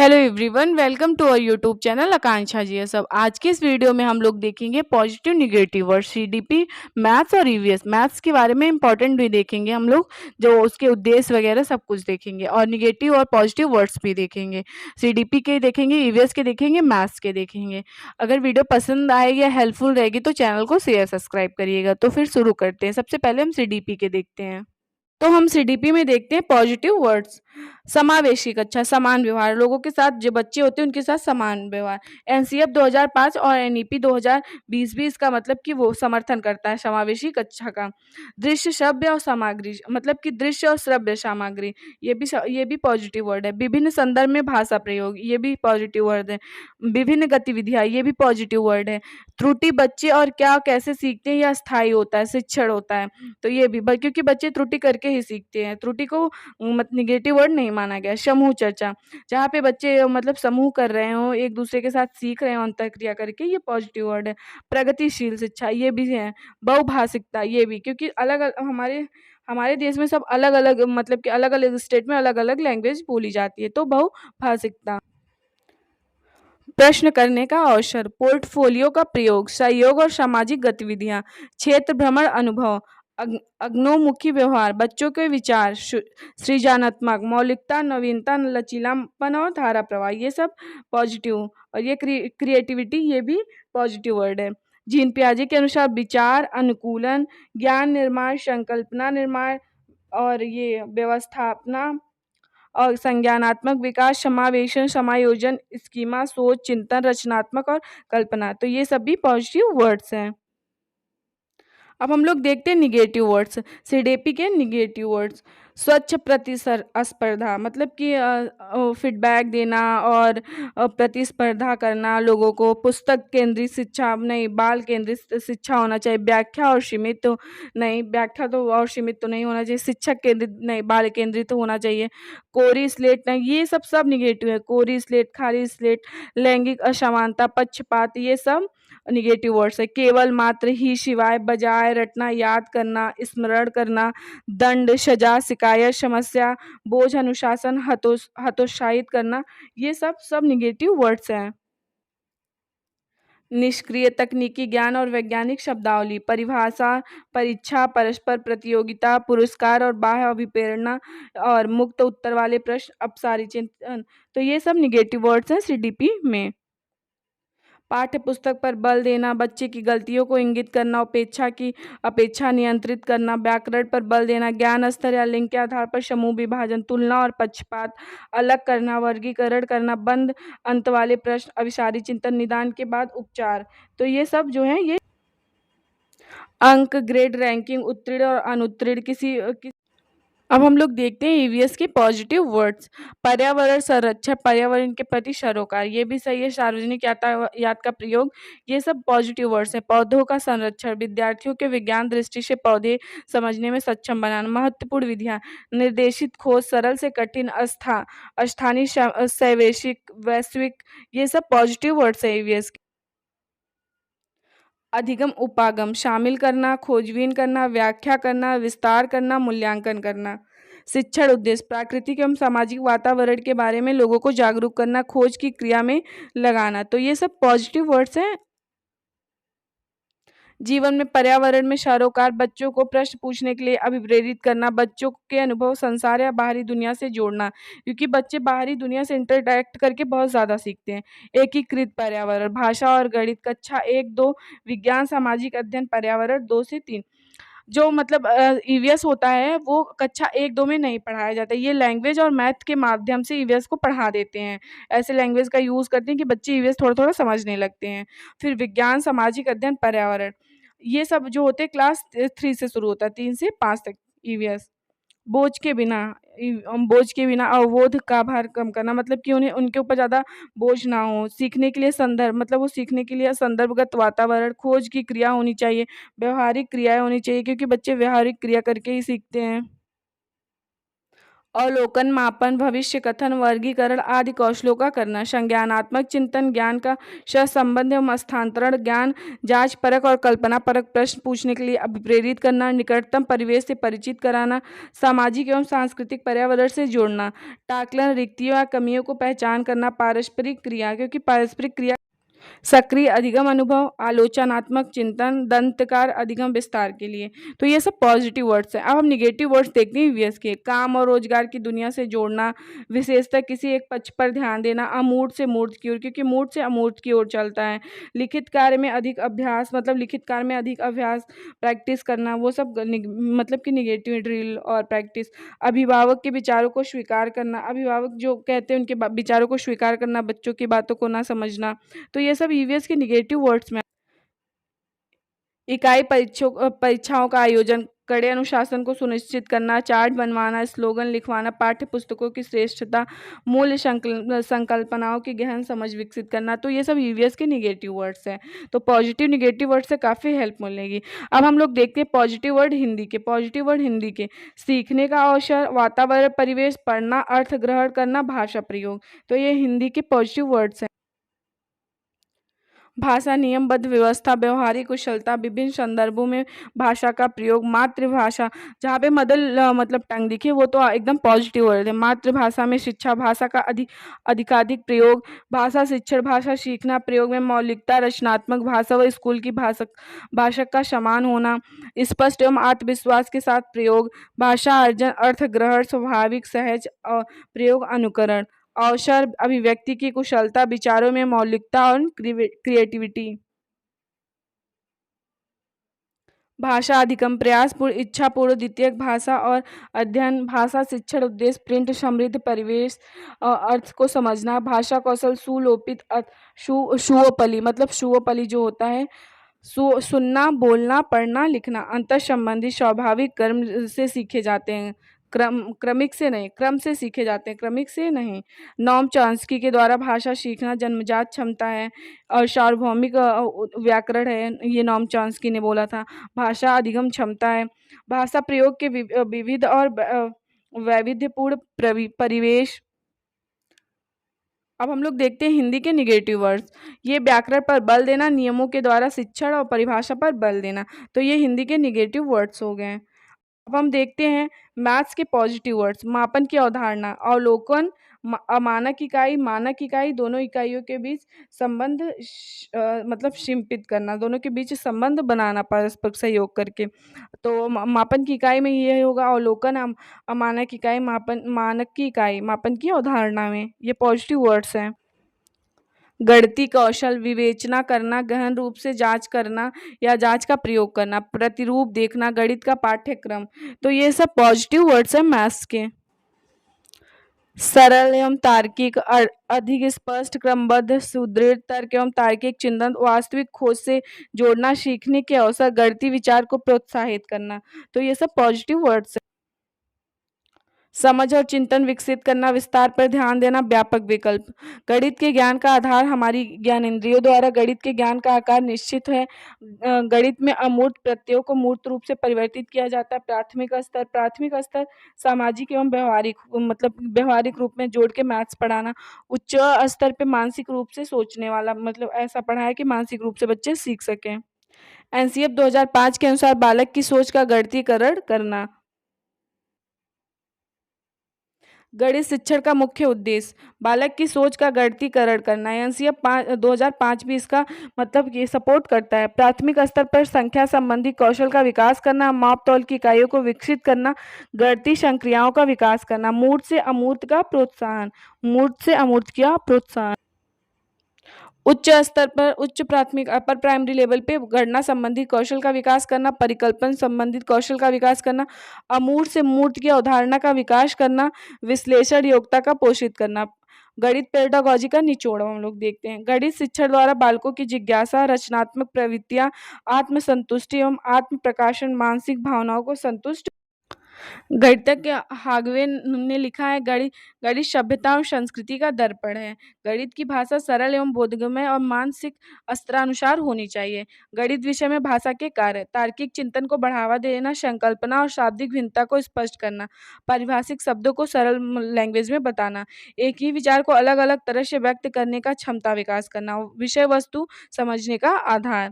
Hello everyone, welcome to our YouTube channel Akanksha ji सब। आज के इस वीडियो में हम लोग देखेंगे positive negative word CDP, maths और ईवीएस। मैथ्स के बारे में इंपॉर्टेंट भी देखेंगे हम लोग, जो उसके उद्देश्य वगैरह सब कुछ देखेंगे, और निगेटिव और पॉजिटिव वर्ड्स भी देखेंगे। सीडीपी के देखेंगे, ईवीएस के देखेंगे, मैथ्स के देखेंगे। अगर वीडियो पसंद आएगी या हेल्पफुल रहेगी तो चैनल को शेयर सब्सक्राइब करिएगा। तो फिर शुरू करते हैं। सबसे पहले हम सीडीपी के देखते हैं। तो हम सीडीपी में देखते हैं पॉजिटिव वर्ड्स। समावेशी कक्षा, समान व्यवहार, लोगों के साथ जो बच्चे होते हैं उनके साथ समान व्यवहार। एनसीएफ 2005 और एनईपी 2020 भी इसका मतलब कि वो समर्थन करता है समावेशी कक्षा का। दृश्य श्रव्य और सामग्री, मतलब कि दृश्य और श्रव्य सामग्री, ये भी पॉजिटिव वर्ड है। विभिन्न संदर्भ में भाषा प्रयोग, ये भी पॉजिटिव वर्ड है। विभिन्न गतिविधियां, ये भी पॉजिटिव वर्ड है। त्रुटि, बच्चे और क्या कैसे सीखते हैं, यह स्थायी होता है, शिक्षण होता है। तो ये भी क्योंकि बच्चे त्रुटि करके ही सीखते हैं, त्रुटि को निगेटिव वर्ड नहीं माना गया। समूह चर्चा, जहाँ पे बच्चे मतलब समूह कर रहे हो, एक दूसरे के साथ सीख रहे हो अंतरक्रिया करके, ये पॉजिटिव वर्ड है। प्रगतिशील शिक्षा, ये भी है। बहुभाषिकता, ये भी, क्योंकि अलग अलग हमारे हमारे देश में सब अलग अलग, मतलब कि अलग अलग स्टेट में अलग अलग लैंग्वेज बोली जाती है, तो बहुभाषिकता। प्रश्न करने का अवसर, पोर्टफोलियो का प्रयोग, सहयोग और सामाजिक गतिविधियां, क्षेत्र भ्रमण अनुभव, अग्नोमुखी व्यवहार, बच्चों के विचार, सृजनात्मक, मौलिकता, नवीनता, लचीलापन और धारा प्रवाह, ये सब पॉजिटिव। और ये क्रिएटिविटी, ये भी पॉजिटिव वर्ड है। जीन पियाजे के अनुसार विचार, अनुकूलन, ज्ञान निर्माण, संकल्पना निर्माण, और ये व्यवस्थापना और संज्ञानात्मक विकास, समावेशन, समायोजन, स्कीमा, सोच, चिंतन, रचनात्मक और कल्पना, तो ये सभी पॉजिटिव वर्ड्स हैं। अब हम लोग देखते हैं निगेटिव वर्ड्स। सीडीपी के निगेटिव वर्ड्स, स्वच्छ प्रतिस्पर्धा, मतलब कि फीडबैक देना और प्रतिस्पर्धा करना लोगों को। पुस्तक केंद्रित शिक्षा नहीं, बाल केंद्रित शिक्षा होना चाहिए। व्याख्या और सीमित तो नहीं, व्याख्या तो और सीमित तो नहीं होना चाहिए। शिक्षक केंद्रित नहीं, बाल केंद्रित तो होना चाहिए। कोरी स्लेट नहीं, ये सब सब निगेटिव है। कोरी स्लेट, खाली स्लेट, लैंगिक असमानता, पक्षपात, ये सब निगेटिव वर्ड्स है। केवल, मात्र ही, सिवाय, बजाय, रटना, याद करना, स्मरण करना, दंड, सजा, शिकायत, समस्या, बोझ, अनुशासन, हतोत्साहित करना, ये सब सब निगेटिव वर्ड्स हैं। निष्क्रिय, तकनीकी ज्ञान और वैज्ञानिक शब्दावली, परिभाषा, परीक्षा, परस्पर प्रतियोगिता, पुरस्कार और बाह्य अभिप्रेरणा, और मुक्त उत्तर वाले प्रश्न, अपसारी चिंतन, तो ये सब निगेटिव वर्ड्स हैं सीडीपी में। पाठ्य पुस्तक पर बल देना, बच्चे की गलतियों को इंगित करना, अपेक्षा नियंत्रित करना, व्याकरण पर बल देना, ज्ञान स्तर या लिंग के आधार पर समूह विभाजन, तुलना और पक्षपात, अलग करना, वर्गीकरण करना, बंद अंत वाले प्रश्न, अभिसारी चिंतन, निदान के बाद उपचार, तो ये सब जो है ये अंक, ग्रेड, रैंकिंग, उत्तीर्ण और अनुत्तीर्ण, अब हम लोग देखते हैं ईवीएस के पॉजिटिव वर्ड्स। पर्यावरण संरक्षण, पर्यावरण के प्रति सरोकार, ये भी सही है। सार्वजनिक यातायात का प्रयोग, ये सब पॉजिटिव वर्ड्स हैं। पौधों का संरक्षण, विद्यार्थियों के विज्ञान दृष्टि से पौधे समझने में सक्षम बनाना। महत्वपूर्ण विधियां, निर्देशित खोज, सरल से कठिन, स्थानीय, स्वैच्छिक, वैश्विक, ये सब पॉजिटिव वर्ड्स है ईवीएस के। अधिगम, उपागम, शामिल करना, खोजबीन करना, व्याख्या करना, विस्तार करना, मूल्यांकन करना। शिक्षण उद्देश्य, प्राकृतिक एवं सामाजिक वातावरण के बारे में लोगों को जागरूक करना, खोज की क्रिया में लगाना, तो ये सब पॉजिटिव वर्ड्स हैं। जीवन में, पर्यावरण में सरोकार, बच्चों को प्रश्न पूछने के लिए अभिप्रेरित करना, बच्चों के अनुभव संसार या बाहरी दुनिया से जोड़ना, क्योंकि बच्चे बाहरी दुनिया से इंटरैक्ट करके बहुत ज़्यादा सीखते हैं। एकीकृत पर्यावरण, भाषा और गणित, कक्षा 1-2, विज्ञान, सामाजिक अध्ययन, पर्यावरण 2 से 3। जो मतलब ईवीएस होता है वो कक्षा 1-2 में नहीं पढ़ाया जाता है। ये लैंग्वेज और मैथ के माध्यम से ईवीएस को पढ़ा देते हैं। ऐसे लैंग्वेज का यूज़ करते हैं कि बच्चे ईवीएस थोड़ा-थोड़ा समझने लगते हैं। फिर विज्ञान, सामाजिक अध्ययन, पर्यावरण, ये सब जो होते हैं क्लास 3 से शुरू होता है, 3 से 5 तक ईवीएस। बोझ के बिना, बोझ के बिना अवबोध का भार कम करना, मतलब कि उन्हें उनके ऊपर ज़्यादा बोझ ना हो। सीखने के लिए संदर्भ, मतलब वो सीखने के लिए संदर्भगत वातावरण, खोज की क्रिया होनी चाहिए, व्यावहारिक क्रियाएँ होनी चाहिए, क्योंकि बच्चे व्यावहारिक क्रिया करके ही सीखते हैं। अवलोकन, मापन, भविष्य कथन, वर्गीकरण आदि कौशलों का करना, संज्ञानात्मक चिंतन, ज्ञान का सहसंबंध एवं स्थानांतरण, ज्ञान जांच परक और कल्पना परक प्रश्न पूछने के लिए अभिप्रेरित करना, निकटतम परिवेश से परिचित कराना, सामाजिक एवं सांस्कृतिक पर्यावरण से जोड़ना, टाकलन, रिक्तियों या कमियों को पहचान करना, पारस्परिक क्रिया, क्योंकि पारस्परिक क्रिया सक्रिय अधिगम अनुभव, आलोचनात्मक चिंतन, दंतकार अधिगम विस्तार के लिए। तो ये सब पॉजिटिव वर्ड्स हैं। अब हम निगेटिव वर्ड्स देखते हैं ईवीएस के। काम और रोजगार की दुनिया से जोड़ना, विशेषतः किसी एक पक्ष पर ध्यान देना, अमूर्त से मूर्त की ओर, क्योंकि मूर्त से अमूर्त की ओर चलता है। लिखित कार्य में अधिक अभ्यास, मतलब लिखित कार्य में अधिक अभ्यास, प्रैक्टिस करना, वो सब मतलब कि निगेटिव ड्रिल और प्रैक्टिस। अभिभावक के विचारों को स्वीकार करना, अभिभावक जो कहते हैं उनके विचारों को स्वीकार करना, बच्चों की बातों को ना समझना। तो ये सब ईवीएस के निगेटिव वर्ड्स में। इकाई परीक्षाओं का आयोजन, कड़े अनुशासन को सुनिश्चित करना, चार्ट बनवाना, स्लोगन लिखवाना, पाठ्य पुस्तकों की श्रेष्ठता, मूल्य संकल्पनाओं की गहन समझ विकसित करना। तो ये सब ईवीएस के निगेटिव वर्ड्स हैं। तो पॉजिटिव निगेटिव वर्ड से काफ़ी हेल्प मिलेगी। अब हम लोग देखते हैं पॉजिटिव वर्ड हिंदी के। पॉजिटिव वर्ड हिंदी के, सीखने का अवसर, वातावरण परिवेश, पढ़ना, अर्थ ग्रहण करना, भाषा प्रयोग। तो ये हिंदी के पॉजिटिव वर्ड्स हैं। भाषा, नियमबद्ध व्यवस्था, व्यवहारिक कुशलता, विभिन्न संदर्भों में भाषा का प्रयोग, मातृभाषा, जहाँ पे मतलब टंग दिखे वो तो एकदम पॉजिटिव वर्ड है। मातृभाषा में शिक्षा, भाषा का अधिकाधिक प्रयोग, भाषा शिक्षण, भाषा सीखना, प्रयोग में मौलिकता, रचनात्मक भाषा व स्कूल की भाषा का समान होना, स्पष्ट एवं आत्मविश्वास के साथ प्रयोग, भाषा अर्जन, अर्थ ग्रहण, स्वाभाविक, सहज प्रयोग, अनुकरण, अवसर, अभिव्यक्ति की कुशलता, विचारों में मौलिकता और क्रिएटिविटी, भाषा अधिगम, प्रयासपूर्ण, इच्छापूर्ण, द्वितीयक भाषा और अध्ययन, भाषा शिक्षण उद्देश्य, प्रिंट, समृद्ध परिवेश, अर्थ को समझना, भाषा कौशल, सुलोपित सुओपली, मतलब सुओपली जो होता है, सुनना, बोलना, पढ़ना, लिखना, अंतर संबंधी, स्वाभाविक, कर्म से सीखे जाते हैं, क्रमिक से नहीं, क्रम से सीखे जाते हैं, क्रमिक से नहीं। नॉम चॉम्स्की के द्वारा भाषा सीखना जन्मजात क्षमता है और सार्वभौमिक व्याकरण है, ये नॉम चॉम्स्की ने बोला था। भाषा अधिगम क्षमता है, भाषा प्रयोग के विविध और वैविध्यपूर्ण परिवेश। अब हम लोग देखते हैं हिंदी के निगेटिव वर्ड्स। ये व्याकरण पर बल देना, नियमों के द्वारा शिक्षण और परिभाषा पर बल देना। तो ये हिंदी के निगेटिव वर्ड्स हो गए हैं। अब हम देखते हैं मैथ्स के पॉजिटिव वर्ड्स। मापन की अवधारणा, अवलोकन, अमानक इकाई, मानक इकाई, दोनों इकाइयों के बीच संबंध मतलब शिंपित करना, दोनों के बीच संबंध बनाना परस्पर सहयोग करके। तो मापन की इकाई में ये होगा अवलोकन, अमानक इकाई, मापन, मानक की इकाई, मापन की अवधारणा में। ये पॉजिटिव वर्ड्स हैं। गणितीय कौशल, विवेचना करना, गहन रूप से जांच करना या जांच का प्रयोग करना, प्रतिरूप देखना, गणित का पाठ्यक्रम। तो ये सब पॉजिटिव वर्ड्स हैं मैथ्स के। सरल एवं तार्किक, अधिक स्पष्ट, क्रमबद्ध, सुदृढ़, तर्क एवं तार्किक चिंतन, वास्तविक खोज से जोड़ना, सीखने के अवसर, गणितीय विचार को प्रोत्साहित करना। तो ये सब पॉजिटिव वर्ड्स हैं। समझ और चिंतन विकसित करना, विस्तार पर ध्यान देना, व्यापक विकल्प। गणित के ज्ञान का आधार हमारी ज्ञानेंद्रियों द्वारा गणित के ज्ञान का आकार निश्चित है। गणित में अमूर्त प्रत्ययों को मूर्त रूप से परिवर्तित किया जाता है। प्राथमिक स्तर सामाजिक एवं व्यवहारिक, मतलब व्यवहारिक रूप में जोड़ के मैथ्स पढ़ाना। उच्च स्तर पे मानसिक रूप से सोचने वाला, मतलब ऐसा पढ़ाया कि मानसिक रूप से बच्चे सीख सकें। एनसीएफ 2005 के अनुसार बालक की सोच का गणितीकरण करना। गणित शिक्षण का मुख्य उद्देश्य बालक की सोच का गणितीकरण करना। एनसीएफ 2005 भी इसका मतलब ये सपोर्ट करता है। प्राथमिक स्तर पर संख्या संबंधी कौशल का विकास करना, माप तौल की इकाइयों को विकसित करना, गणितीय संक्रियाओं का विकास करना, मूर्त से अमूर्त का प्रोत्साहन, मूर्त से अमूर्त का प्रोत्साहन। उच्च स्तर पर, उच्च प्राथमिक अपर प्राइमरी लेवल पे गणना संबंधी कौशल का विकास करना, परिकल्पन संबंधित कौशल का विकास करना, अमूर्त से मूर्त की अवधारणा का विकास करना, विश्लेषण योग्यता का पोषित करना। गणित पेडागॉजी का निचोड़ हम लोग देखते हैं। गणित शिक्षण द्वारा बालकों की जिज्ञासा, रचनात्मक प्रवृत्तियां, आत्मसंतुष्टि एवं आत्म प्रकाशन, मानसिक भावनाओं को संतुष्ट गणितज्ञ हार्वे ने लिखा है, गणित सभ्यता और संस्कृति का दर्पण है। गणित की भाषा सरल एवं बोधगम्य और मानसिक अस्त्रानुसार होनी चाहिए। गणित विषय में भाषा के कार्य, तार्किक चिंतन को बढ़ावा देना, संकल्पना और शाब्दिक भिन्नता को स्पष्ट करना, पारिभाषिक शब्दों को सरल लैंग्वेज में बताना, एक ही विचार को अलग अलग तरह से व्यक्त करने का क्षमता विकास करना, विषय वस्तु समझने का आधार।